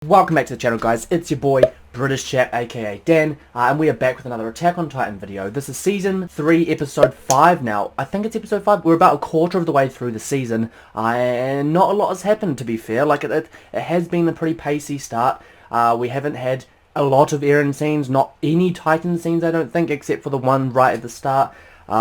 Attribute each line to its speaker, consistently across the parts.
Speaker 1: Welcome back to the channel, guys. It's your boy British Chap, aka Dan, and we are back with another Attack on Titan video. This is season 3 episode 5 now. I think it's episode 5. We're about a quarter of the way through the season, and not a lot has happened, to be fair. Like it has been a pretty pacey start. We haven't had a lot of Eren scenes, not any Titan scenes I don't think, except for the one right at the start.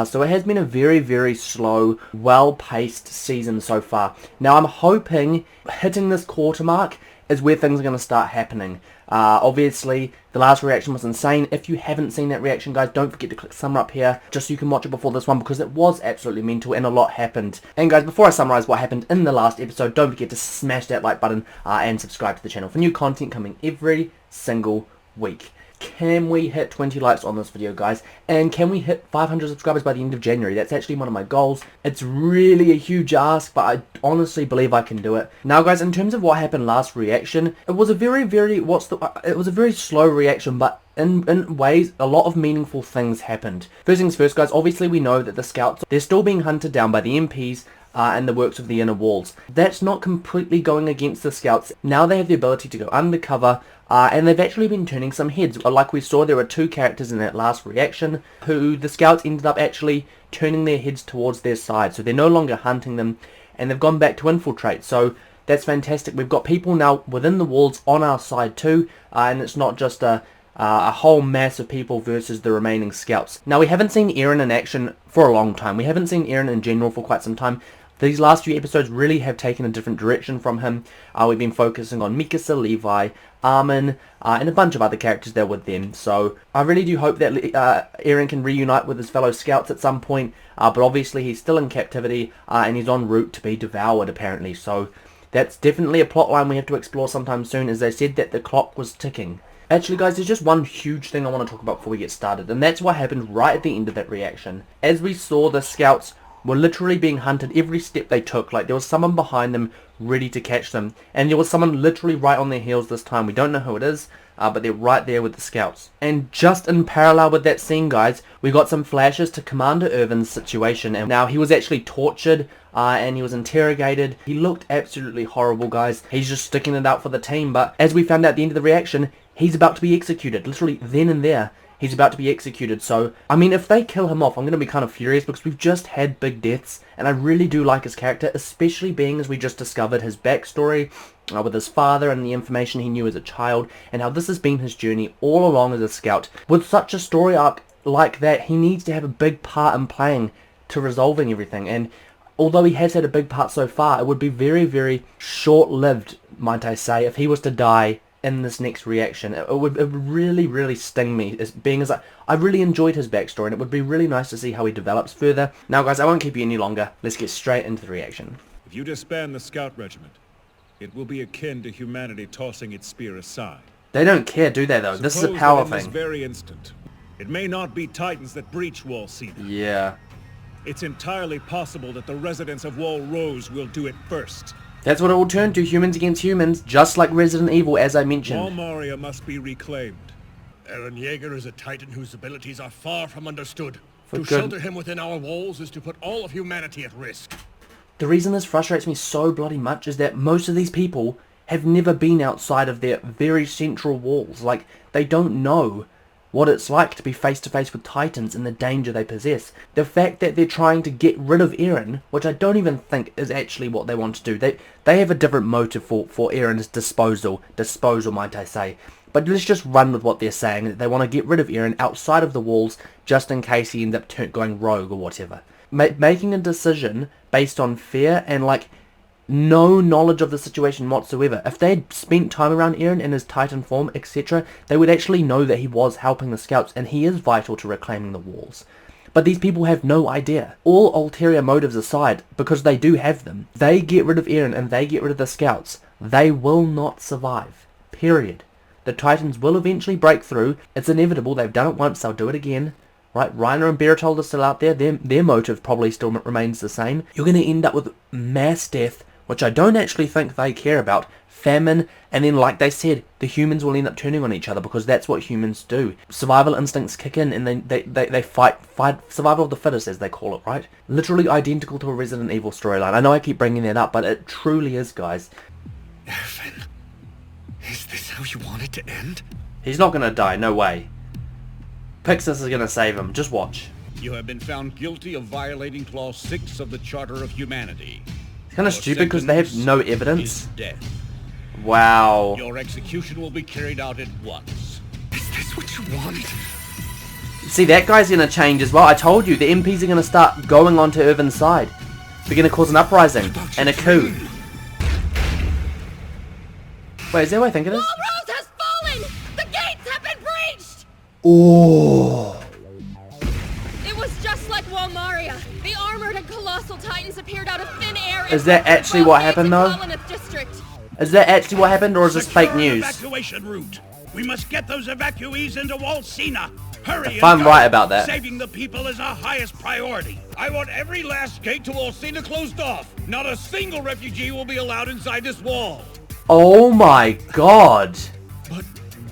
Speaker 1: So it has been a very, very slow, well-paced season so far. Now I'm hoping hitting this quarter mark is where things are going to start happening. Obviously, the last reaction was insane. If you haven't seen that reaction, guys, don't forget to click summer up here, just so you can watch it before this one, because it was absolutely mental and a lot happened. And guys, before I summarize what happened in the last episode, don't forget to smash that like button and subscribe to the channel for new content coming every single week. Can we hit 20 likes on this video, guys? And can we hit 500 subscribers by the end of January? That's actually one of my goals. It's really a huge ask, but I honestly believe I can do it. Now, guys, in terms of what happened last reaction, it was a very slow reaction, but in ways, a lot of meaningful things happened. First things first, guys, obviously we know that the scouts, they're still being hunted down by the MPs, and the works of the inner walls. That's not completely going against the scouts. Now they have the ability to go undercover, and they've actually been turning some heads. Like we saw, there were two characters in that last reaction who the scouts ended up actually turning their heads towards their side. So they're no longer hunting them, and they've gone back to infiltrate. So that's fantastic. We've got people now within the walls on our side too, and it's not just a whole mass of people versus the remaining scouts. Now, we haven't seen Eren in action for a long time. We haven't seen Eren in general for quite some time. These last few episodes really have taken a different direction from him. We've been focusing on Mikasa, Levi, Armin, and a bunch of other characters there with them. So I really do hope that Eren can reunite with his fellow scouts at some point. But obviously he's still in captivity, and he's en route to be devoured apparently. So that's definitely a plot line we have to explore sometime soon, as they said that the clock was ticking. Actually, guys, there's just one huge thing I want to talk about before we get started, and that's what happened right at the end of that reaction. As we saw, the scouts were literally being hunted every step they took. Like, there was someone behind them ready to catch them, and there was someone literally right on their heels this time. We don't know who it is, but they're right there with the scouts. And just in parallel with that scene, guys, we got some flashes to Commander Irvin's situation, and now he was actually tortured, and he was interrogated. He looked absolutely horrible, guys. He's just sticking it out for the team, but as we found out at the end of the reaction, he's about to be executed, literally then and there. He's about to be executed, so, I mean, if they kill him off, I'm going to be kind of furious, because we've just had big deaths, and I really do like his character, especially being as we just discovered his backstory with his father and the information he knew as a child, and how this has been his journey all along as a scout. With such a story arc like that, he needs to have a big part in playing to resolving everything, and although he has had a big part so far, it would be very, very short-lived, might I say, if he was to die in this next reaction. It would really, really sting me, as being as I really enjoyed his backstory, and it would be really nice to see how he develops further. Now, guys, I won't keep you any longer. Let's get straight into the reaction.
Speaker 2: If you disband the scout regiment, it will be akin to humanity tossing its spear aside.
Speaker 1: They don't care, do they, though? This is a power thing.
Speaker 2: This very instant, it may not be Titans that breach Wall Cedar.
Speaker 1: Yeah.
Speaker 2: It's entirely possible that the residents of Wall Rose will do it first.
Speaker 1: That's what it will turn to, humans against humans, just like Resident Evil, as I mentioned.
Speaker 2: Wall Maria must be reclaimed.
Speaker 3: Eren Yeager is a Titan whose abilities are far from understood.
Speaker 1: To
Speaker 3: shelter him within our walls is to put all of humanity at risk.
Speaker 1: The reason this frustrates me so bloody much is that most of these people have never been outside of their very central walls. Like, they don't know what it's like to be face to face with Titans and the danger they possess. The fact that they're trying to get rid of Eren, which I don't even think is actually what they want to do. They have a different motive for Eren's disposal might I say. But let's just run with what they're saying, that they want to get rid of Eren outside of the walls just in case he ends up going rogue or whatever. Making a decision based on fear and like no knowledge of the situation whatsoever. If they had spent time around Eren in his Titan form, etc., they would actually know that he was helping the scouts, and he is vital to reclaiming the walls. But these people have no idea. All ulterior motives aside, because they do have them, they get rid of Eren and they get rid of the scouts, they will not survive. Period. The Titans will eventually break through. It's inevitable. They've done it once, they'll do it again. Right, Reiner and Bertold are still out there. Their motive probably still remains the same. You're going to end up with mass death, which I don't actually think they care about, famine, and then, like they said, the humans will end up turning on each other, because that's what humans do. Survival instincts kick in, and they fight survival of the fittest, as they call it, right? Literally identical to a Resident Evil storyline. I know I keep bringing that up, but it truly is, guys.
Speaker 3: Irvin, Is this how you want it to end?
Speaker 1: He's not gonna die, no way. Pixis is gonna save him, just watch.
Speaker 4: You have been found guilty of violating Clause 6 of the Charter of Humanity.
Speaker 1: It's kinda stupid because they have no evidence.
Speaker 4: Is death.
Speaker 1: Wow.
Speaker 4: Your execution will be carried out at once.
Speaker 3: Is this what you wanted?
Speaker 1: See, that guy's gonna change as well. I told you, the MPs are gonna start going onto Irvin's side. They're gonna cause an uprising and a coup. Wait, is that what I think it is?
Speaker 5: Rose has fallen! The gates have been breached!
Speaker 1: Oh.
Speaker 5: It was just like Walmaria. The armored and colossal titans appeared out of thin air.
Speaker 1: Is that actually what happened, though? Is that actually what happened, or is this fake news?
Speaker 3: Evacuation route. We must get those evacuees into Walsina. Hurry!
Speaker 1: If I'm right about that.
Speaker 3: Saving the people is our highest priority.
Speaker 4: I want every last gate to Walsina closed off. Not a single refugee will be allowed inside this wall.
Speaker 1: Oh my god.
Speaker 3: But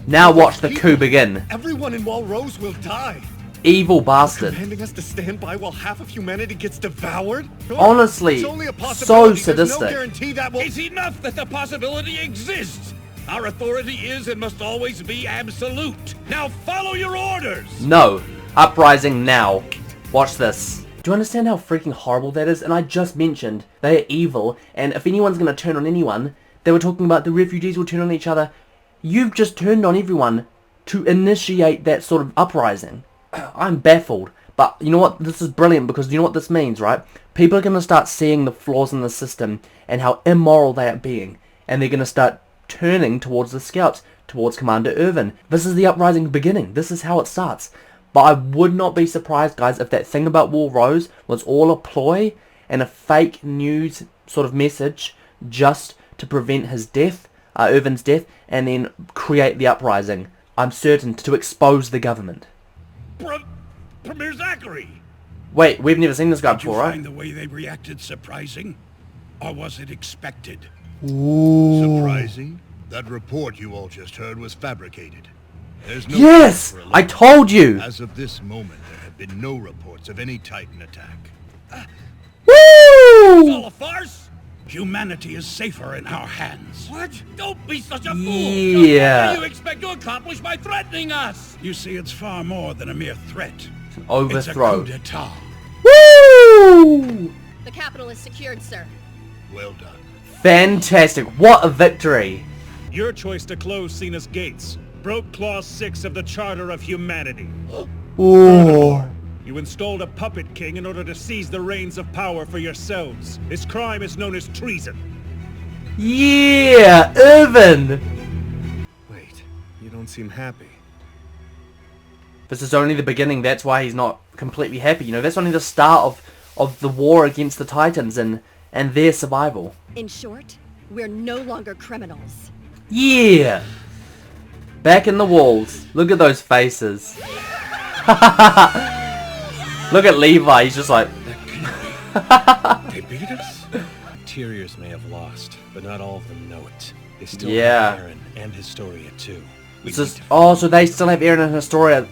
Speaker 1: Now watch the coup begin.
Speaker 3: everyone in Walrose will die.
Speaker 1: Evil bastard.
Speaker 3: Commanding us to stand by while half of humanity gets devoured?
Speaker 1: Honestly,
Speaker 3: It's only a
Speaker 1: so
Speaker 3: possibility. There's no
Speaker 1: sadistic.
Speaker 3: guarantee that will...
Speaker 4: It's enough that the possibility exists. Our authority is and must always be absolute. Now follow your orders.
Speaker 1: No. Uprising now. Watch this. Do you understand how freaking horrible that is? And I just mentioned they are evil, and if anyone's gonna turn on anyone, they were talking about the refugees will turn on each other. You've just turned on everyone to initiate that sort of uprising. I'm baffled. But you know what? This is brilliant because you know what this means, right? People are going to start seeing the flaws in the system and how immoral they are being. And they're going to start turning towards the scouts, towards Commander Irvin. This is the uprising beginning. This is how it starts. But I would not be surprised, guys, if that thing about Wall Rose was all a ploy and a fake news sort of message just to prevent his death, Irvin's death, and then create the uprising. I'm certain to expose the government.
Speaker 3: Premier Zachary!
Speaker 1: Wait, we've never seen this guy
Speaker 3: Did you
Speaker 1: before, right?
Speaker 3: find the way they reacted surprising? Or was it expected?
Speaker 1: Ooh.
Speaker 6: Surprising? That report you all just heard was fabricated. There's no
Speaker 1: Yes!
Speaker 6: proof for
Speaker 1: I
Speaker 6: alert.
Speaker 1: told you!
Speaker 6: As of this moment, there have been no reports of any Titan attack.
Speaker 4: It's
Speaker 1: Woo!
Speaker 4: all a farce.
Speaker 3: Humanity is safer in our hands.
Speaker 4: What? Don't be such a fool.
Speaker 1: Yeah.
Speaker 4: What do you expect to accomplish by threatening us?
Speaker 3: You see, it's far more than a mere threat.
Speaker 1: It's an
Speaker 3: It's a
Speaker 1: overthrow.
Speaker 3: coup d'etat.
Speaker 1: Woo!
Speaker 5: The capital is secured, sir.
Speaker 6: Well done.
Speaker 1: Fantastic. What a victory.
Speaker 2: Your choice to close Cena's gates broke Clause 6 of the Charter of Humanity.
Speaker 1: Ooh.
Speaker 2: You installed a puppet king in order to seize the reins of power for yourselves. This crime is known as treason.
Speaker 1: Yeah, Irvin.
Speaker 7: Wait, you don't seem happy.
Speaker 1: This is only the beginning. That's why he's not completely happy. You know, that's only the start of the war against the Titans and their survival.
Speaker 5: In short, we're no longer criminals.
Speaker 1: Yeah. Back in the walls. Look at those faces. Look at Levi. He's just like.
Speaker 3: They beat us?
Speaker 7: Interiors may have lost, but not all of them know it. They still
Speaker 1: Yeah.
Speaker 7: have Aaron and Historia too. We
Speaker 1: It's
Speaker 7: need
Speaker 1: just,
Speaker 7: to
Speaker 1: oh, so they still have Aaron and Historia.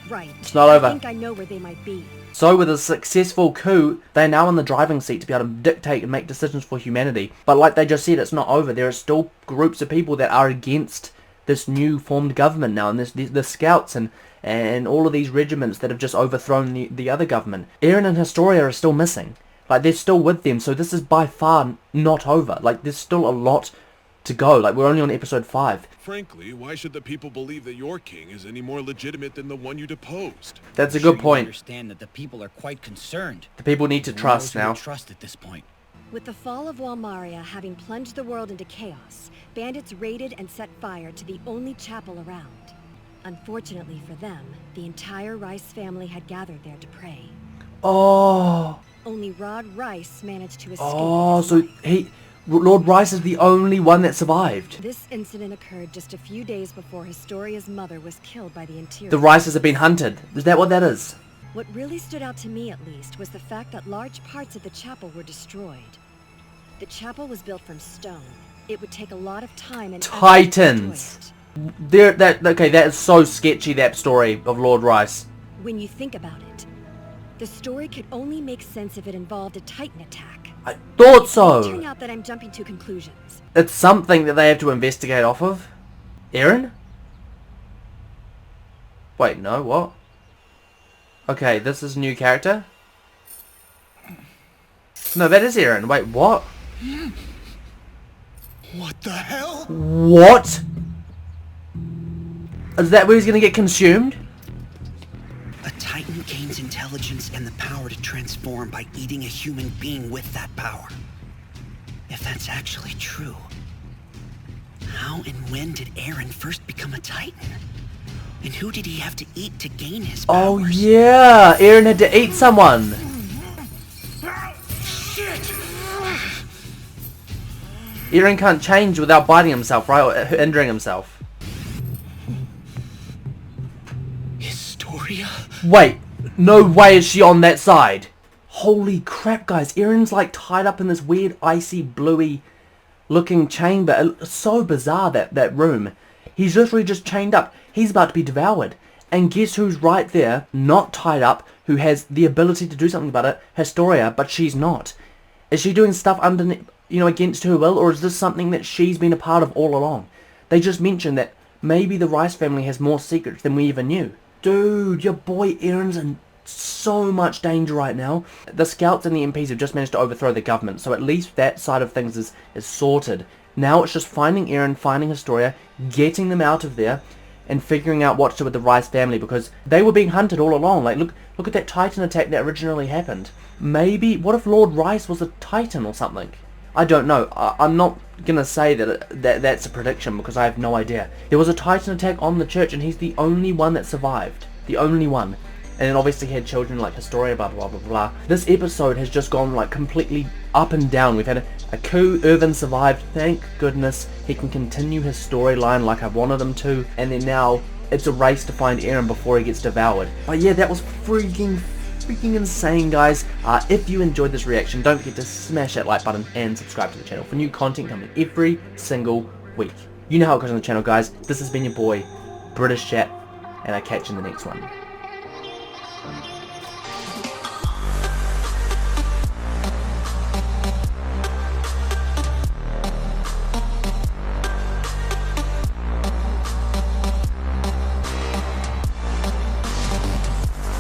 Speaker 5: Right.
Speaker 1: It's not over.
Speaker 5: I think I know where they might be.
Speaker 1: So with a successful coup, they're now in the driving seat to be able to dictate and make decisions for humanity. But like they just said, it's not over. There are still groups of people that are against this new formed government now, and the scouts and all of these regiments that have just overthrown the other government. Aaron and Historia are still missing. Like, they're still with them, so this is by far not over. Like, there's still a lot to go. Like, we're only on episode 5.
Speaker 8: Frankly, why should the people believe that your king is any more legitimate than the one you deposed?
Speaker 1: That's a
Speaker 9: I'm sure
Speaker 1: good
Speaker 9: you
Speaker 1: point.
Speaker 9: understand that the people are quite concerned.
Speaker 1: The people need to
Speaker 9: No one
Speaker 1: trust
Speaker 9: knows who
Speaker 1: now.
Speaker 9: to trust at this point.
Speaker 5: With the fall of Walmaria having plunged the world into chaos, bandits raided and set fire to the only chapel around. Unfortunately for them, the entire Rice family had gathered there to pray.
Speaker 1: Oh,
Speaker 5: Only Rod Rice managed to escape.
Speaker 1: oh,
Speaker 5: with his
Speaker 1: so
Speaker 5: life.
Speaker 1: Lord Rice is the only one that survived.
Speaker 5: This incident occurred just a few days before Historia's mother was killed by the Interior.
Speaker 1: The Rices have been hunted. Is that what that is?
Speaker 5: What really stood out to me, at least, was the fact that large parts of the chapel were destroyed. The chapel was built from stone. It would take a lot of time and effort to
Speaker 1: Titans.
Speaker 5: destroy it.
Speaker 1: Okay, that is so sketchy, that story of Lord Rice.
Speaker 5: When you think about it, the story could only make sense if it involved a Titan attack.
Speaker 1: I thought
Speaker 5: It turns
Speaker 1: so.
Speaker 5: out that I'm jumping to conclusions.
Speaker 1: It's something that they have to investigate off of. Eren? Wait, no, what? Okay, this is a new character? No, that is Eren. Wait, what?
Speaker 6: What the hell?
Speaker 1: What? Is that where he's gonna get consumed?
Speaker 10: A Titan gains intelligence and the power to transform by eating a human being with that power. If that's actually true, how and when did Eren first become a Titan? And who did he have to eat to gain his powers?
Speaker 1: Oh yeah, Eren had to eat someone. Eren can't change without biting himself, right? Or injuring himself.
Speaker 10: Historia?
Speaker 1: Wait, no way is she on that side. Holy crap, guys. Eren's like tied up in this weird icy bluey looking chamber. It's so bizarre, that room. He's literally just chained up. He's about to be devoured. And guess who's right there, not tied up, who has the ability to do something about it? Historia, but she's not. Is she doing stuff underneath, you know, against her will, or is this something that she's been a part of all along? They just mentioned that maybe the Rice family has more secrets than we even knew. Dude, your boy Eren's in so much danger right now. The scouts and the MPs have just managed to overthrow the government, so at least that side of things is sorted. Now it's just finding Eren, finding Historia, getting them out of there, and figuring out what to do with the Rice family, because they were being hunted all along. Like, look at that Titan attack that originally happened. Maybe, what if Lord Rice was a Titan or something? I don't know. I'm not gonna say that's a prediction, because I have no idea. There was a Titan attack on the church, and he's the only one that survived. The only one. And then obviously he had children like Historia, blah blah blah blah. This episode has just gone like completely up and down. We've had a coup, Irvin survived, thank goodness. He can continue his storyline like I wanted him to. And then now it's a race to find Eren before he gets devoured. But yeah, that was freaking insane, guys. If you enjoyed this reaction, don't forget to smash that like button and subscribe to the channel for new content coming every single week. You know how it goes on the channel, guys. This has been your boy, British Chat, and I catch you in the next one.